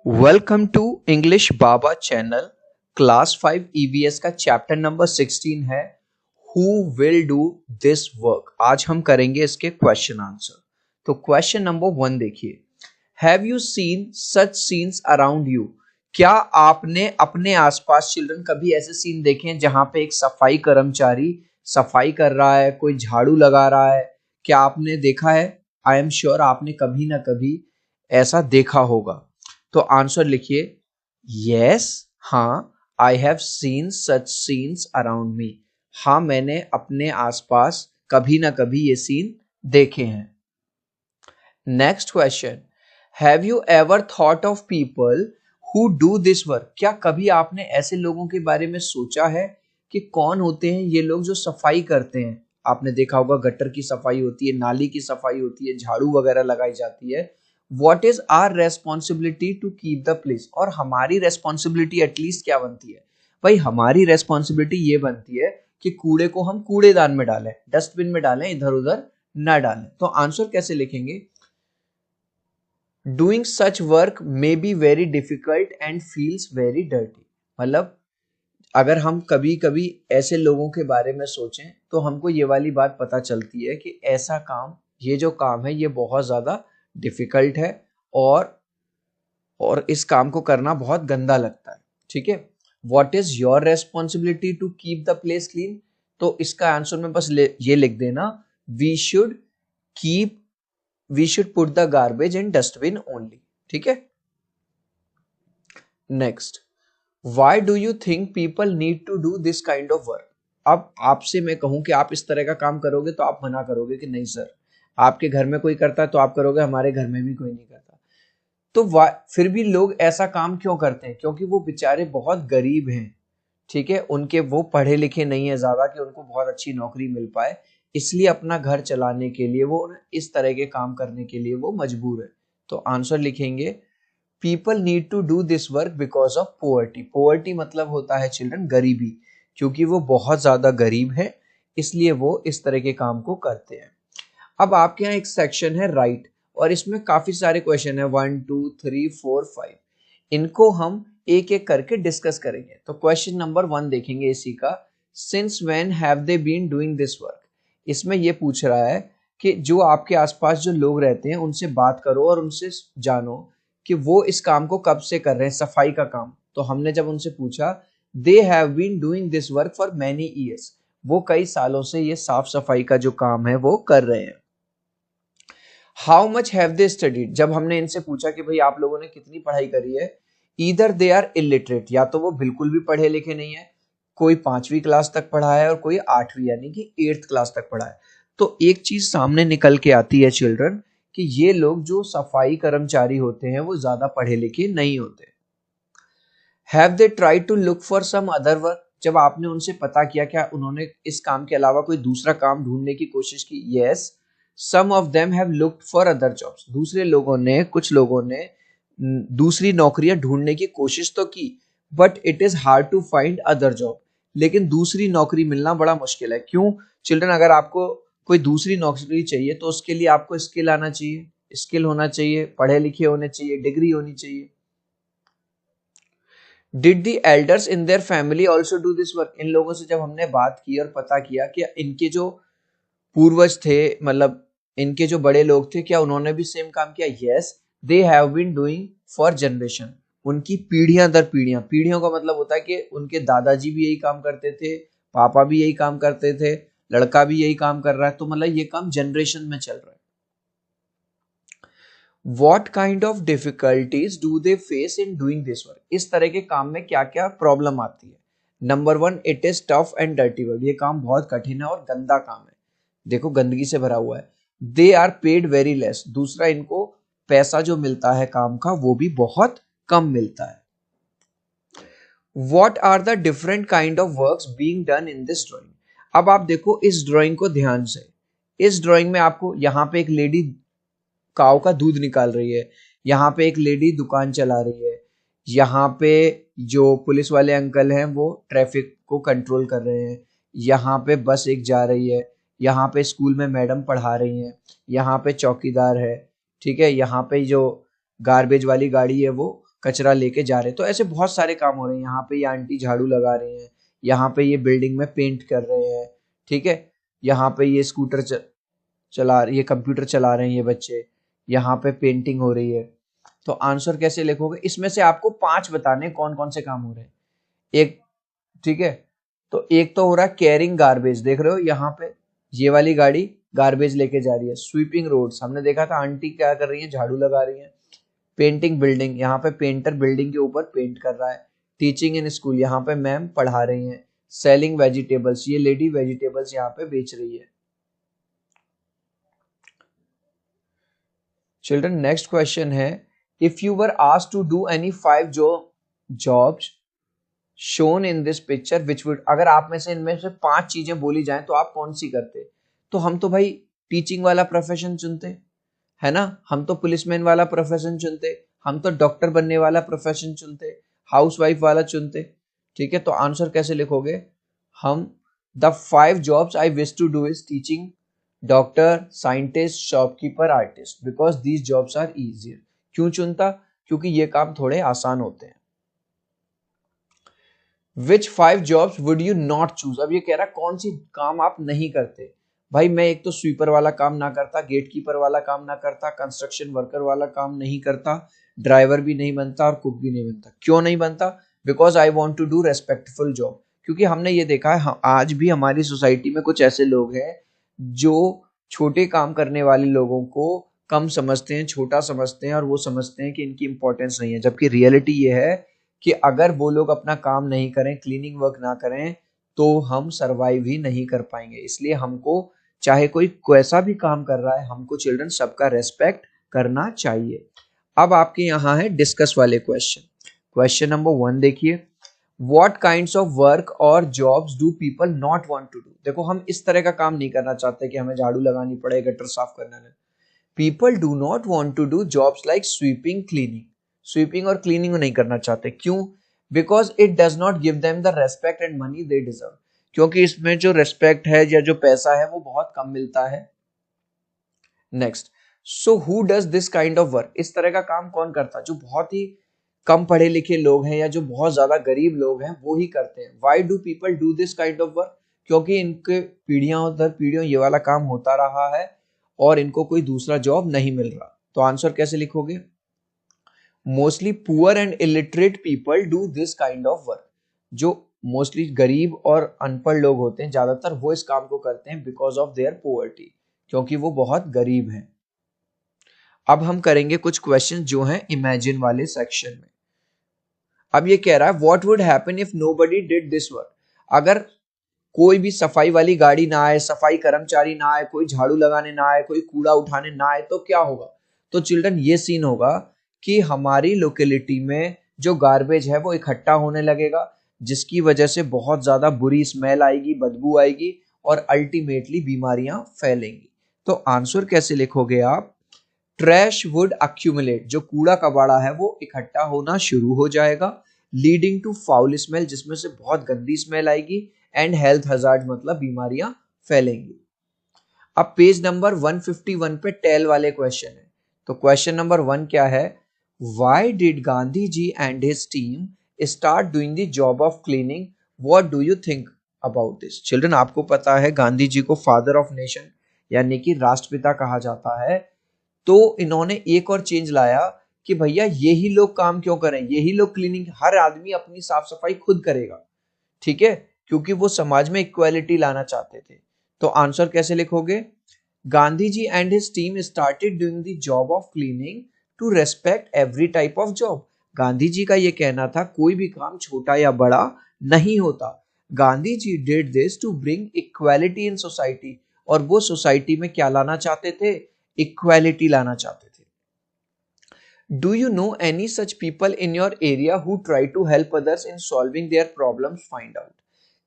Welcome to English Baba channel. Class 5 EVS का chapter number 16 है Who will do this work। आज हम करेंगे इसके क्वेश्चन आंसर। तो क्वेश्चन नंबर 1 देखिए, Have you seen such scenes around you? क्या आपने अपने आसपास चिल्ड्रन कभी ऐसे सीन देखे हैं जहां पे एक सफाई कर्मचारी सफाई कर रहा है, कोई झाड़ू लगा रहा है? क्या आपने देखा है? आई एम श्योर आपने कभी ना कभी ऐसा देखा होगा। तो आंसर लिखिए, यस, हाँ, I have seen such scenes around me. हाँ, मैंने अपने आसपास कभी ना कभी ये सीन देखे हैं। Next question, have you ever thought of people who do this work? क्या कभी आपने ऐसे लोगों के बारे में सोचा है कि कौन होते हैं ये लोग जो सफाई करते हैं? आपने देखा होगा गटर की सफाई होती है, नाली की सफाई होती है, झाड़ू वगैरह लगाई जाती है। What is our responsibility to keep the place? और हमारी रेस्पॉन्सिबिलिटी एटलीस्ट क्या बनती है भाई? हमारी रेस्पॉन्सिबिलिटी ये बनती है कि कूड़े को हम कूड़ेदान में डालें, डस्टबिन में डालें, इधर उधर ना डालें। तो आंसर कैसे लिखेंगे? Doing such work may be very difficult and feels very dirty. मतलब अगर हम कभी कभी ऐसे लोगों के बारे में सोचें तो हमको ये वाली बात पता चलती है कि ऐसा काम, ये जो काम है ये बहुत ज्यादा डिफिकल्ट है और इस काम को करना बहुत गंदा लगता है। ठीक है, what is your responsibility to keep the place clean? तो इसका आंसर में बस ये लिख देना, we should keep we should put the garbage in dustbin only. ठीक है, next, why do you think people need to do this kind of work? अब आपसे मैं कहूं कि आप इस तरह का काम करोगे तो आप मना करोगे कि नहीं सर, आपके घर में कोई करता है तो आप करोगे, हमारे घर में भी कोई नहीं करता। तो फिर भी लोग ऐसा काम क्यों करते हैं? क्योंकि वो बेचारे बहुत गरीब हैं। ठीक है, उनके वो पढ़े लिखे नहीं है ज्यादा कि उनको बहुत अच्छी नौकरी मिल पाए, इसलिए अपना घर चलाने के लिए वो इस तरह के काम करने के लिए वो मजबूर है। तो आंसर लिखेंगे, people need to do this work because of poverty. Poverty मतलब होता है चिल्ड्रन गरीबी, क्योंकि वो बहुत ज्यादा गरीब है इसलिए वो इस तरह के काम को करते हैं। अब आपके यहाँ एक सेक्शन है राइट, और इसमें काफी सारे क्वेश्चन है, 1 2 3 4 5। इनको हम एक एक करके डिस्कस करेंगे। तो क्वेश्चन नंबर 1 देखेंगे इसी का, since when have they been doing this work? इसमें ये पूछ रहा है कि जो आपके आसपास जो लोग रहते हैं उनसे बात करो और उनसे जानो कि वो इस काम को कब से कर रहे हैं, सफाई का काम। तो हमने जब उनसे पूछा, they have been doing this work for many years, वो कई सालों से ये साफ सफाई का जो काम है वो कर रहे हैं। How much have they studied? जब हमने इनसे पूछा कि भाई आप लोगों ने कितनी पढ़ाई करी है, ईदर दे आर इलिटरेट, या तो वो बिल्कुल भी पढ़े लिखे नहीं है, कोई 5वीं क्लास तक पढ़ा है और कोई 8वीं यानी कि 8th क्लास तक पढ़ा है। तो एक चीज सामने निकल के आती है चिल्ड्रन कि ये लोग जो सफाई कर्मचारी होते हैं वो ज्यादा पढ़े लिखे नहीं होते। Have they try to look for some other work? जब आपने उनसे पता किया क्या उन्होंने इस काम के अलावा कोई दूसरा काम ढूंढने की कोशिश की? Yes, some of them have looked for other jobs. दूसरे लोगों ने, कुछ लोगों ने दूसरी नौकरियां ढूंढने की कोशिश तो की, but it is hard to find other job. लेकिन दूसरी नौकरी मिलना बड़ा मुश्किल है। क्यों चिल्ड्रन? अगर आपको कोई दूसरी नौकरी चाहिए तो उसके लिए आपको स्किल आना चाहिए, स्किल होना चाहिए, पढ़े लिखे होने चाहिए, डिग्री होनी चाहिए। Did the elders in their family also do this work? इन लोगों से जब हमने बात की और पता किया कि इनके जो पूर्वज थे, मतलब इनके जो बड़े लोग थे, क्या उन्होंने भी सेम काम किया? Yes, they have been doing for generation. उनकी पीढ़ियां दर पीढ़ियां, पीढ़ियों का मतलब होता है कि उनके दादाजी भी यही काम करते थे, पापा भी यही काम करते थे, लड़का भी यही काम कर रहा है, तो मतलब ये काम जनरेशन में चल रहा है। What kind of difficulties do they face in doing this work? इस तरह के काम में क्या क्या प्रॉब्लम आती है? Number 1, it is tough and dirty work. ये काम बहुत कठिन है और गंदा काम है, देखो गंदगी से भरा हुआ है। They are paid very less. दूसरा, इनको पैसा जो मिलता है काम का वो भी बहुत कम मिलता है। What are the different kind of works being done in this drawing? अब आप देखो इस ड्राइंग को ध्यान से। इस ड्राइंग में आपको यहाँ पे एक लेडी काऊ का दूध निकाल रही है, यहाँ पे एक लेडी दुकान चला रही है, यहाँ पे जो पुलिस वाले अंकल हैं वो ट्रैफिक को कंट्रोल कर रहे हैं, यहाँ पे बस एक जा रही है, यहाँ पे स्कूल में मैडम पढ़ा रही हैं, यहाँ पे चौकीदार है, ठीक है, यहाँ पे जो गार्बेज वाली गाड़ी है वो कचरा लेके जा रहे हैं। तो ऐसे बहुत सारे काम हो रहे हैं। यहाँ पे ये आंटी झाड़ू लगा रही हैं, यहाँ पे ये बिल्डिंग में पेंट कर रहे हैं, ठीक है, यहाँ पे ये स्कूटर ये कंप्यूटर चला रहे हैं ये बच्चे, यहाँ पे पेंटिंग हो रही है। तो आंसर कैसे लिखोगे? इसमें से आपको 5 बताने कौन कौन से काम हो रहे हैं। एक, ठीक है, तो एक तो हो रहा है कैरिंग गार्बेज, देख रहे हो यहाँ पे ये वाली गाड़ी गार्बेज लेके जा रही है। स्वीपिंग रोड्स, हमने देखा था आंटी क्या कर रही है, झाड़ू लगा रही है। पेंटिंग बिल्डिंग, यहाँ पे पेंटर बिल्डिंग के ऊपर पेंट कर रहा है। टीचिंग इन स्कूल, यहाँ पे मैम पढ़ा रही हैं। सेलिंग वेजिटेबल्स, ये लेडी वेजिटेबल्स यहाँ पे बेच रही है। चिल्ड्रन नेक्स्ट क्वेश्चन है, if you were asked to do any 5 jobs shown in this picture which would, अगर आप में से इनमें से 5 चीजें बोली जाएं तो आप कौन सी करते? तो हम तो भाई टीचिंग वाला प्रोफेशन चुनते, है ना, हम तो पुलिसमैन वाला प्रोफेशन चुनते, हम तो डॉक्टर बनने वाला प्रोफेशन चुनते, हाउसवाइफ वाला चुनते। ठीक है, तो आंसर कैसे लिखोगे? हम the 5 jobs I wish to do is teaching, doctor, scientist, shopkeeper, artist, because these jobs are easier. क्यों चुनता? क्योंकि ये काम थोड़े आसान होते हैं। Which 5 jobs would you not choose? अब ये कह रहा कौन सी काम आप नहीं करते। भाई मैं एक तो स्वीपर वाला काम ना करता, गेट कीपर वाला काम ना करता, कंस्ट्रक्शन वर्कर वाला काम नहीं करता, ड्राइवर भी नहीं बनता और कुक भी नहीं बनता। क्यों नहीं बनता? Because I want to do respectful job. क्योंकि हमने ये देखा है आज भी हमारी सोसाइटी में कुछ ऐसे लोग हैं जो छोटे काम करने वाले लोगों को कम समझते हैं, छोटा समझते हैं और वो समझते हैं कि इनकी इंपॉर्टेंस नहीं है। जबकि रियलिटी ये है कि अगर वो लोग अपना काम नहीं करें, क्लीनिंग वर्क ना करें, तो हम सरवाइव ही नहीं कर पाएंगे। इसलिए हमको चाहे कोई कैसा भी काम कर रहा है, हमको चिल्ड्रन सबका रेस्पेक्ट करना चाहिए। अब आपके यहाँ है डिस्कस वाले क्वेश्चन। क्वेश्चन नंबर 1 देखिए, व्हाट काइंड्स ऑफ वर्क और jobs do people not want to do. देखो हम इस तरह का काम नहीं करना चाहते कि हमें झाड़ू लगानी पड़े, गटर साफ करना है। People do not want to do jobs like sweeping, cleaning. Sweeping और क्लीनिंग नहीं करना चाहते। क्यों? Because it does not give them the respect and money they deserve. क्योंकि इसमें जो रेस्पेक्ट है या जो पैसा है वो बहुत कम मिलता है। Next, so who does this kind of work. इस तरह का काम कौन करता है? जो बहुत ही कम पढ़े लिखे लोग हैं या जो बहुत ज्यादा गरीब लोग हैं वो ही करते हैं। Why do people do this kind of work? क्योंकि इनके पीढ़ियां दर पीढ़ियों ये वाला काम होता रहा है और इनको कोई दूसरा जॉब नहीं मिल रहा। तो आंसर कैसे लिखोगे? Mostly poor and illiterate people do this kind of work. जो मोस्टली गरीब और अनपढ़ लोग होते हैं ज्यादातर वो इस काम को करते हैं बिकॉज ऑफ देयर पोवर्टी, क्योंकि वो बहुत गरीब हैं। अब हम करेंगे कुछ क्वेश्चन जो हैं इमेजिन वाले सेक्शन में। अब ये कह रहा है what would happen if nobody did this work. अगर कोई भी सफाई वाली गाड़ी ना आए, सफाई कर्मचारी ना आए, कोई झाड़ू लगाने ना आए, कोई कूड़ा उठाने ना आए, तो क्या होगा? तो चिल्ड्रन ये सीन होगा कि हमारी लोकेलिटी में जो गार्बेज है वो इकट्ठा होने लगेगा, जिसकी वजह से बहुत ज्यादा बुरी स्मेल आएगी, बदबू आएगी और अल्टीमेटली बीमारियां फैलेंगी। तो आंसर कैसे लिखोगे आप? ट्रैश वुड अक्यूमुलेट, जो कूड़ा कबाड़ा है वो इकट्ठा होना शुरू हो जाएगा, लीडिंग टू फाउल स्मेल, जिसमें से बहुत गंदी स्मेल आएगी, एंड हेल्थ हजार्ड, मतलब बीमारियां फैलेंगी। अब पेज नंबर 151 पे टेल वाले क्वेश्चन है। तो क्वेश्चन नंबर 1 क्या है? Why did Gandhi ji and his team start doing the job of cleaning? What do you think about this? Children आपको पता है गांधी जी को फादर ऑफ नेशन यानी कि राष्ट्रपिता कहा जाता है। तो इन्होंने एक और चेंज लाया कि भैया यही लोग काम क्यों करें, यही लोग क्लीनिंग, हर आदमी अपनी साफ सफाई खुद करेगा, ठीक है, क्योंकि वो समाज में इक्वालिटी लाना चाहते थे। तो आंसर कैसे लिखोगे? Gandhi ji and his team started doing the job of cleaning to respect every type of job. Gandhi ji का ये कहना था कोई भी काम छोटा या बड़ा नहीं होता। Gandhi ji did this to bring equality in society, और वो सोसाइटी में क्या लाना चाहते थे? इक्वालिटी लाना चाहते थे। Do you know any such people in your area who try to help others in solving their problems? Find out.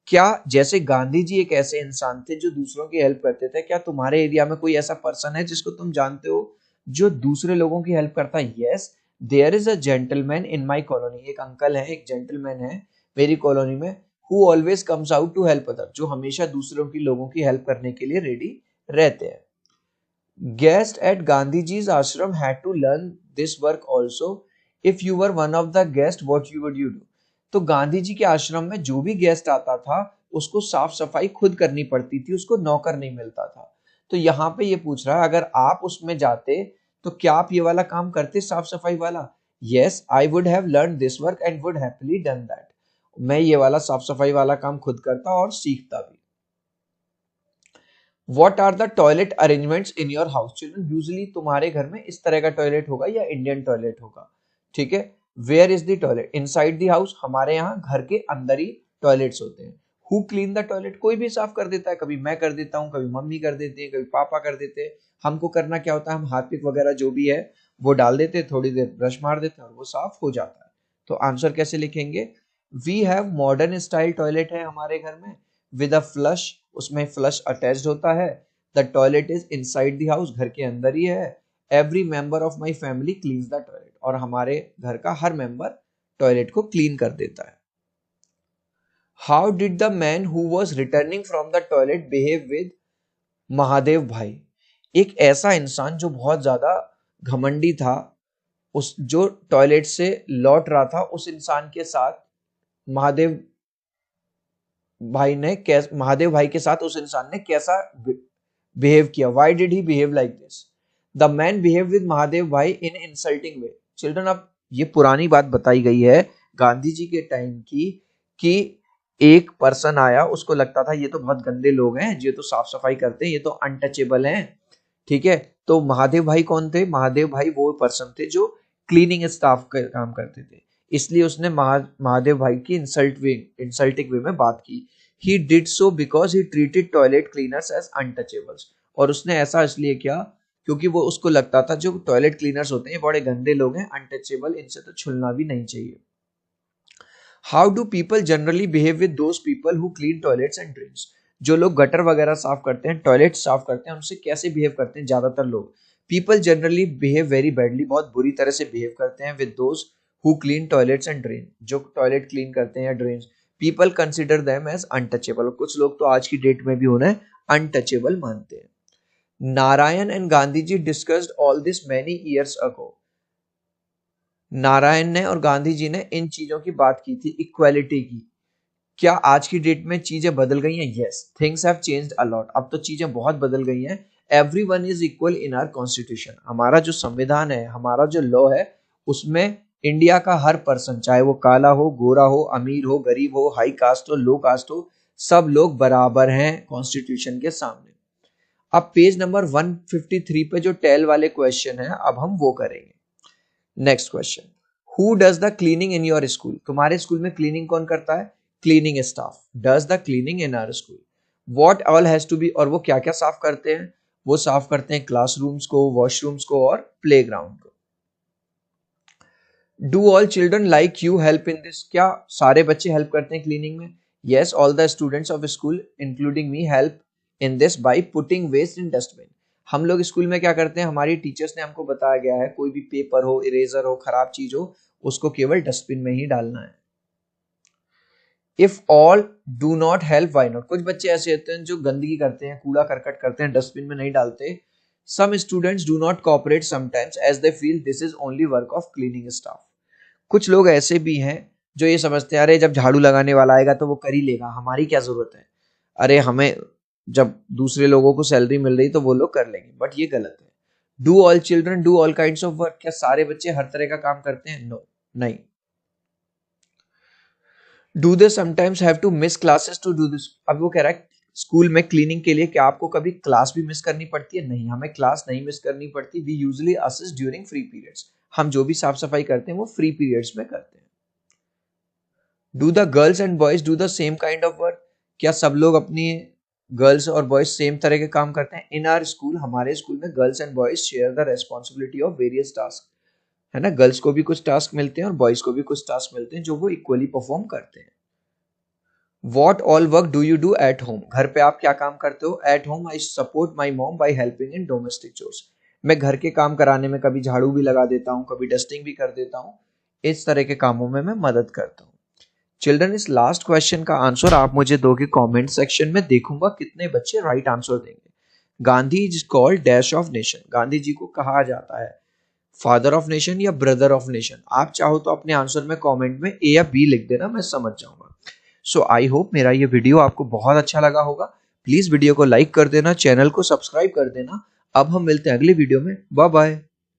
क्या जैसे गांधी जी एक ऐसे इंसान थे जो दूसरों की हेल्प करते थे, क्या तुम्हारे एरिया में कोई ऐसा पर्सन है जिसको तुम जानते हो जो दूसरे लोगों की हेल्प करता है? Yes, there is a gentleman in my colony. एक अंकल है, एक जेंटलमैन है मेरी कॉलोनी में, who always comes out to help other, जो हमेशा दूसरों की लोगों की हेल्प करने के लिए रेडी रहते हैं। Guests at Gandhiji's ashram had to learn this work also. If you were one of the guest what you would you do. तो गांधी जी के आश्रम में जो भी गेस्ट आता था उसको साफ सफाई खुद करनी पड़ती थी, उसको नौकर नहीं मिलता था। तो यहाँ पे ये पूछ रहा है अगर आप उसमें जाते तो क्या आप ये वाला काम करते, साफ सफाई वाला? Yes, I would have learn this work and would happily done that. मैं ये वाला साफ सफाई वाला काम खुद करता और सीखता भी। What are the toilet arrangements in your house? Children, usually तुम्हारे घर में इस तरह का टॉयलेट होगा या इंडियन टॉयलेट होगा, ठीक है। Where is the toilet? Inside the house, हमारे यहाँ घर के अंदर ही टॉयलेट्स होते हैं। Who clean the toilet? कोई भी साफ कर देता है, कभी मैं कर देता हूँ, कभी मम्मी कर देते हैं, कभी पापा कर देते हैं। हमको करना क्या होता है, हम हार्पिक वगैरह जो भी है वो डाल देते हैं, थोड़ी देर ब्रश मार देते हैं और वो साफ हो जाता है। तो आंसर कैसे लिखेंगे? We have modern style toilet है हमारे घर में विद अ फ्लश, उसमें फ्लश अटैच्ड होता है। The toilet is inside the house, घर के अंदर ही है। Every member of my family cleans the toilet, और हमारे घर का हर मेंबर टॉयलेट को क्लीन कर देता है। How did the man who was returning from the toilet behave with Mahadev भाई? एक ऐसा इंसान जो बहुत ज्यादा घमंडी था, उस जो टॉयलेट से लौट रहा था, उस इंसान के साथ महादेव महादेव भाई के साथ उस इंसान ने कैसा बिहेव किया? Why did he behave like this? The man behave with Mahadev भाई इन इंसल्टिंग वे। चिल्ड्रन, अब ये पुरानी बात बताई गई है गांधी जी के टाइम की, कि एक पर्सन आया, उसको लगता था ये तो बहुत गंदे लोग हैं, ये तो साफ सफाई करते हैं, ये तो अनटचेबल हैं, ठीक है। तो महादेव भाई कौन थे? महादेव भाई वो पर्सन थे जो क्लीनिंग स्टाफ का काम करते थे, इसलिए उसने महादेव भाई की इंसल्टिंग वे में बात की। He did so because he treated toilet cleaners as untouchables, और उसने ऐसा इसलिए किया क्योंकि वो उसको लगता था जो टॉयलेट क्लीनर्स होते हैं बड़े गंदे लोग हैं, अनटचेबल, इनसे तो छुलना भी नहीं चाहिए। How do people generally behave with those people who clean toilets and drains? जो लोग गटर वगैरह साफ करते हैं, टॉयलेट साफ करते हैं, उनसे कैसे बिहेव करते हैं ज्यादातर लोग? People generally behave very badly, बहुत बुरी तरह से बिहेव करते हैं with those who clean toilets and drain, जो टॉयलेट क्लीन करते हैं या drains. People consider them as untouchable, कुछ लोग तो आज की डेट में भी उन्हें अनटचेबल मानते हैं। Narayan and Gandhi ji discussed all this many years ago. Narayan ने और गांधी जी ने इन चीजों की बात की थी, इक्वालिटी की। क्या आज की डेट में चीजें बदल गई हैं? Yes, things have changed a lot, अब तो चीजें बहुत बदल गई हैं। Everyone is equal in our constitution, हमारा जो संविधान है, हमारा जो लॉ है, उसमें इंडिया का हर पर्सन, चाहे वो काला हो, गोरा हो, अमीर हो, गरीब हो, हाई कास्ट हो, लो कास्ट हो, सब लोग बराबर हैं कॉन्स्टिट्यूशन के सामने। अब पेज नंबर 153 पे जो टेल वाले क्वेश्चन है, अब हम वो करेंगे। Next question, who does the cleaning in your school? तुम्हारे स्कूल में क्लीनिंग कौन करता है? Cleaning staff does the cleaning in our school. What all has to be, और वो क्या क्या साफ करते हैं? वो साफ करते हैं क्लासरूम्स को, वॉशरूम्स को और प्लेग्राउंड को। Do all children like you help in this? क्या सारे बच्चे हेल्प करते हैं क्लीनिंग में? Yes, all the students of school including me help in this by putting waste in dustbin. हम लोग स्कूल में क्या करते हैं, हमारी टीचर्स ने हमको बताया गया है, कोई भी पेपर हो, इरेजर हो, खराब चीज हो, उसको केवल डस्टबिन में ही डालना है। If all do not help why not? कुछ बच्चे ऐसे होते हैं जो गंदगी करते हैं, कूड़ा करकट करते हैं, डस्टबिन में नहीं डालते। Some students do not cooperate sometimes as they feel this is only work of cleaning staff. कुछ लोग ऐसे भी हैं जो ये समझते हैं, अरे जब झाड़ू लगाने वाला आएगा तो वो कर ही लेगा, हमारी क्या जरूरत है, अरे हमें जब दूसरे लोगों को सैलरी मिल रही तो वो लोग कर लेंगे। बट ये गलत है। Do all children do all kinds of work? क्या सारे बच्चे हर तरह का काम करते हैं? नो, नहीं। Do they sometimes have to miss classes to do this? अब वो कह रहा है स्कूल में क्लीनिंग के लिए क्या आपको कभी क्लास भी मिस करनी पड़ती है? नहीं, हमें क्लास नहीं मिस करनी पड़ती। We usually assist during free periods, हम जो भी साफ सफाई करते हैं वो फ्री पीरियड्स में करते हैं। Do the girls and boys do the same kind of work? क्या सब लोग अपनी गर्ल्स और बॉयज सेम तरह के काम करते हैं? इन आवर स्कूल, हमारे स्कूल में girls and boys share the responsibility of various task, है ना। गर्ल्स को भी कुछ टास्क मिलते हैं और बॉयज को भी कुछ टास्क मिलते हैं जो वो इक्वली परफॉर्म करते हैं। What all work do you do at home? घर पे आप क्या काम करते हो? At home I support my mom by helping in domestic chores. मैं घर के काम कराने में कभी झाड़ू भी लगा देता हूँ, कभी डस्टिंग भी कर देता हूँ, इस तरह के कामों में मैं मदद करता हूँ। चिल्ड्रन, इस लास्ट क्वेश्चन का आंसर आप मुझे दोगे कमेंट सेक्शन में, देखूंगा कितने बच्चे राइट आंसर देंगे। Gandhi is called dash of nation, Gandhi ji को कहा जाता है फादर ऑफ नेशन या ब्रदर ऑफ नेशन? आप चाहो तो अपने आंसर में कमेंट में ए या बी लिख देना, मैं समझ जाऊंगा। सो आई होप मेरा ये वीडियो आपको बहुत अच्छा लगा होगा। प्लीज वीडियो को लाइक कर देना, चैनल को सब्सक्राइब कर देना। अब हम मिलते हैं अगली वीडियो में। Bye bye.